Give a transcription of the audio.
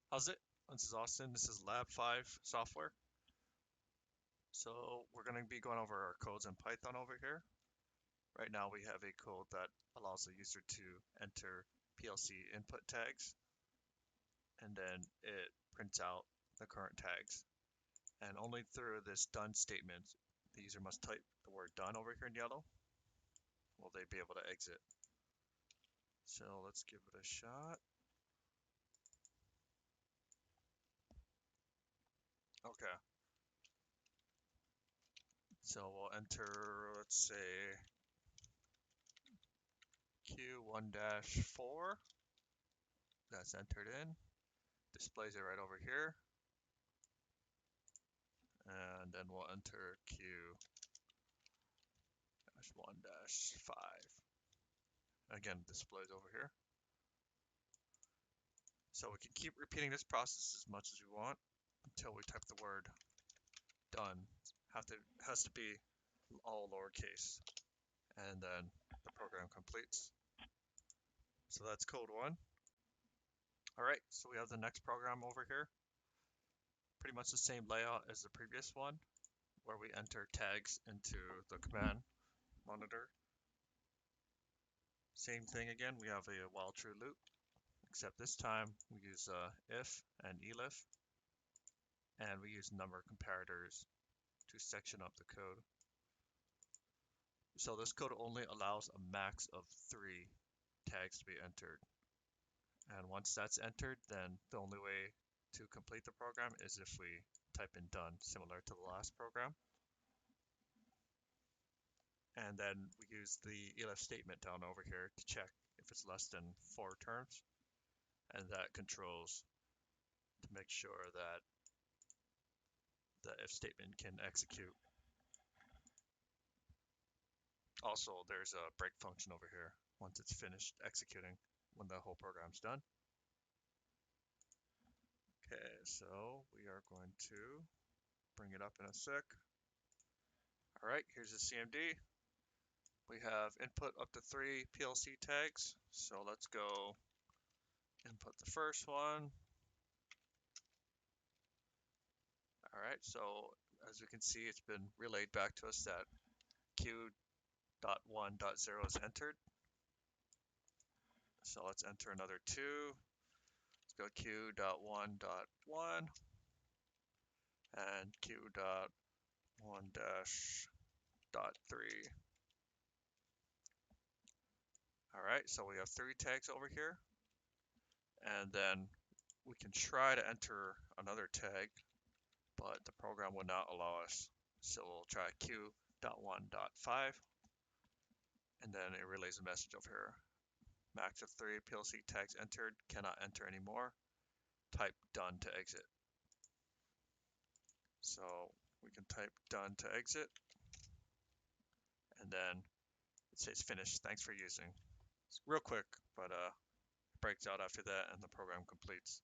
How's it? This is Austin. This is Lab 5 software. So we're going to be going over our codes in Python over here. Right now we have a code that allows the user to enter PLC input tags, and then it prints out the current tags. And only through this done statement, the user must type the word done over here in yellow, will they be able to exit. So let's give it a shot. Okay, so we'll enter, let's say, Q1-4. That's entered in. Displays it right over here. And then we'll enter Q-1-5. Again, displays over here. So we can keep repeating this process as much as we want until we type the word done. Has to be all lowercase. And then the program completes. So that's code one. All right, so we have the next program over here. Pretty much the same layout as the previous one, where we enter tags into the command monitor. Same thing again, we have a while true loop, except this time we use if and elif, and we use number comparators to section up the code. So this code only allows a max of 3 tags to be entered. And once that's entered, then the only way to complete the program is if we type in done, similar to the last program. And then we use the elif statement down over here to check if it's less than 4 terms. And that controls to make sure that the if statement can execute. Also, there's a break function over here once it's finished executing when the whole program's done. Okay, so we are going to bring it up in a sec. All right, here's the CMD. We have input up to 3 PLC tags. So let's go input the first one. All right, so as we can see, it's been relayed back to us that Q.1.0 is entered. So let's enter another 2. Let's go Q.1.1 and Q.1-.3. All right, so we have 3 tags over here. And then we can try to enter another tag, but the program will not allow us. So we'll try Q.1.5, and then it relays a message over here. Max of 3 PLC tags entered, cannot enter anymore. Type done to exit. So we can type done to exit, and then it says finished. Thanks for using. It's real quick, but breaks out after that, and the program completes.